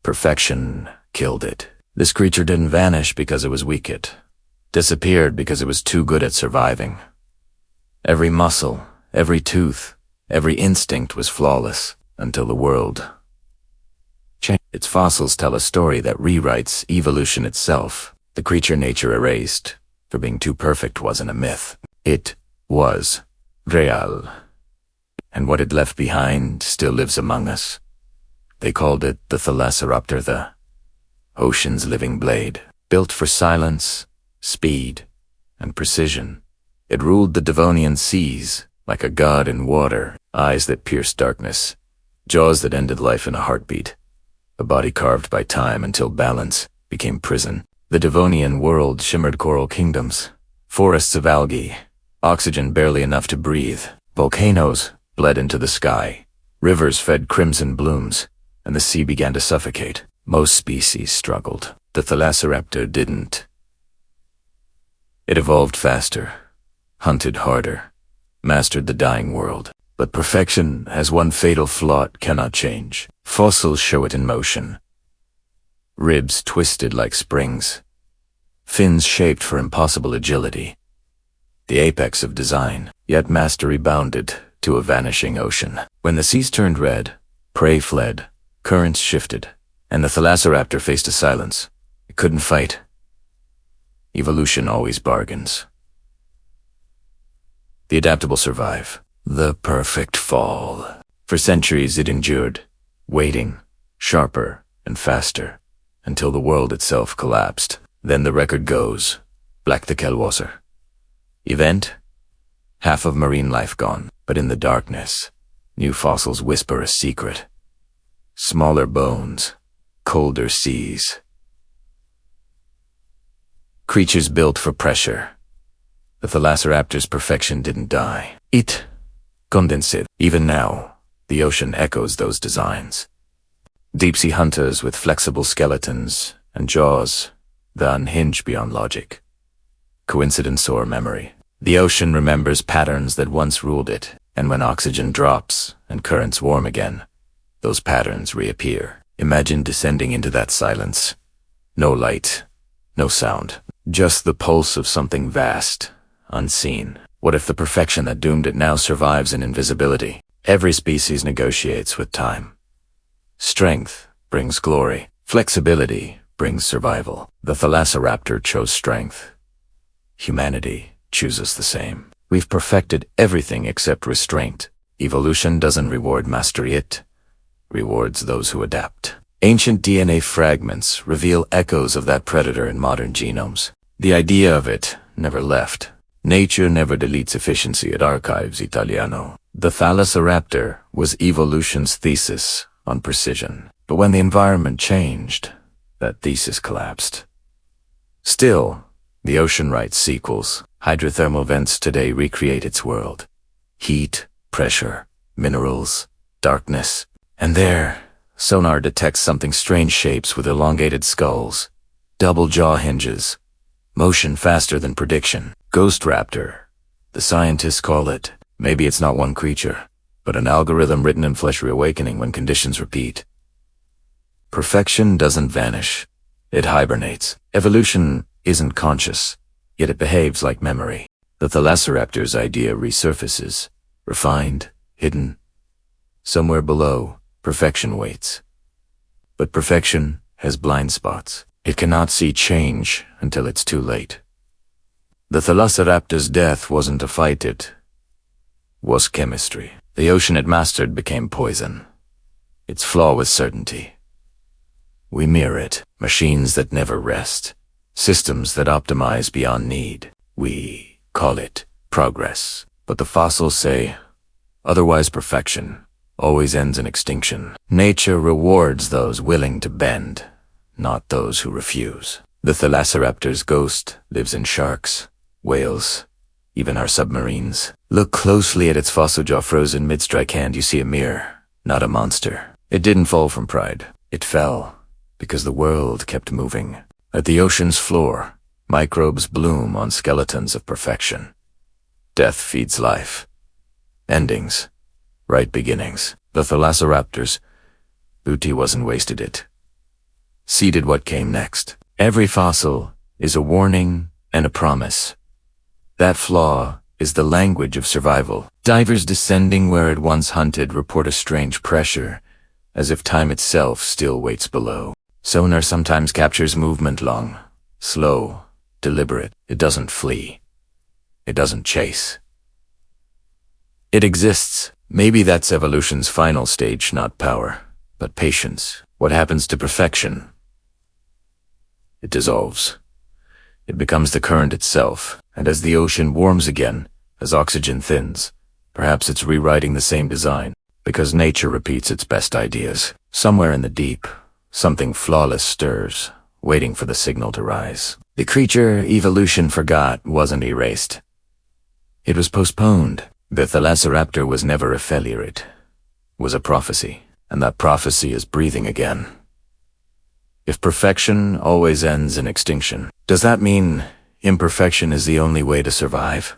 Perfection killed it. This creature didn't vanish because it was weak. It disappeared because it was too good at surviving. Every muscle, every tooth, every instinct was flawless until the world changed. Its fossils tell a story that rewrites evolution itself. The creature nature erased, for being too perfect wasn't a myth. It was real. And what it left behind still lives among us. They called it the Thalassoraptor, the ocean's living blade. Built for silence, speed, and precision, it ruled the Devonian seas like a god in water, eyes that pierced darkness, jaws that ended life in a heartbeat, a body carved by time until balance became prison. The Devonian world shimmered coral kingdoms, forests of algae, oxygen barely enough to breathe, volcanoes bled into the sky, rivers fed crimson blooms, and the sea began to suffocate. Most species struggled. The Thalassoraptor didn't. It evolved faster, hunted harder, mastered the dying world. But perfection has one fatal flaw it cannot change. Fossils show it in motion. Ribs twisted like springs, fins shaped for impossible agility. The apex of design, yet mastery bounded to a vanishing ocean. When the seas turned red, prey fled, currents shifted, and the Thalassoraptor faced a silence. It couldn't fight. Evolution always bargains. The adaptable survive. The perfect fall. For centuries it endured, waiting, sharper and faster, until the world itself collapsed. Then the record goes. Black the Kelwasser. Event? Half of marine life gone. But in the darkness, new fossils whisper a secret. Smaller bones, colder seas. Creatures built for pressure. The Thalassoraptor's perfection didn't die. It condensed. Even now, the ocean echoes those designs. Deep-sea hunters with flexible skeletons and jaws that unhinge beyond logic. Coincidence or memory. The ocean remembers patterns that once ruled it, and when oxygen drops and currents warm again, those patterns reappear. Imagine descending into that silence. No light, no sound, just the pulse of something vast, unseen. What if the perfection that doomed it now survives in invisibility? Every species negotiates with time. Strength brings glory. Flexibility brings survival. The Thalassoraptor chose strength. Humanity chooses the same. We've perfected everything except restraint. Evolution doesn't reward mastery, it rewards those who adapt. Ancient DNA fragments reveal echoes of that predator in modern genomes. The idea of it never left. Nature never deletes efficiency at Archives Italiano. The Thalassoraptor was evolution's thesis on precision. But when the environment changed, that thesis collapsed. Still, the ocean writes sequels. Hydrothermal vents today recreate its world. Heat, pressure, minerals, darkness. And there, sonar detects something strange shapes with elongated skulls, double jaw hinges, motion faster than prediction. Ghost raptor. The scientists call it. Maybe it's not one creature, but an algorithm written in flesh reawakening when conditions repeat. Perfection doesn't vanish. It hibernates. Evolution isn't conscious, yet it behaves like memory. The Thalassoraptor's idea resurfaces, refined, hidden. Somewhere below, perfection waits. But perfection has blind spots. It cannot see change until it's too late. The Thalassoraptor's death wasn't a fight, it was chemistry. The ocean it mastered became poison. Its flaw was certainty. We mirror it, machines that never rest, systems that optimize beyond need. We call it progress. But the fossils say, otherwise perfection always ends in extinction. Nature rewards those willing to bend, not those who refuse. The Thalassoraptor's ghost lives in sharks, whales, even our submarines. Look closely at its fossil jaw frozen mid-strike hand. You see a mirror, not a monster. It didn't fall from pride. It fell because the world kept moving. At the ocean's floor, microbes bloom on skeletons of perfection. Death feeds life. Endings, right beginnings. The Thalassoraptor's booty wasn't wasted, it seeded what came next. Every fossil is a warning and a promise. That flaw is the language of survival. Divers descending where it once hunted report a strange pressure, as if time itself still waits below. Sonar sometimes captures movement long, slow, deliberate. It doesn't flee. It doesn't chase. It exists. Maybe that's evolution's final stage, not power, but patience. What happens to perfection? It dissolves. It becomes the current itself, and as the ocean warms again, as oxygen thins, perhaps it's rewriting the same design, because nature repeats its best ideas. Somewhere in the deep, something flawless stirs, waiting for the signal to rise. The creature evolution forgot wasn't erased. It was postponed. The Thalassoraptor was never a failure. It was a prophecy, and that prophecy is breathing again. If perfection always ends in extinction, does that mean imperfection is the only way to survive?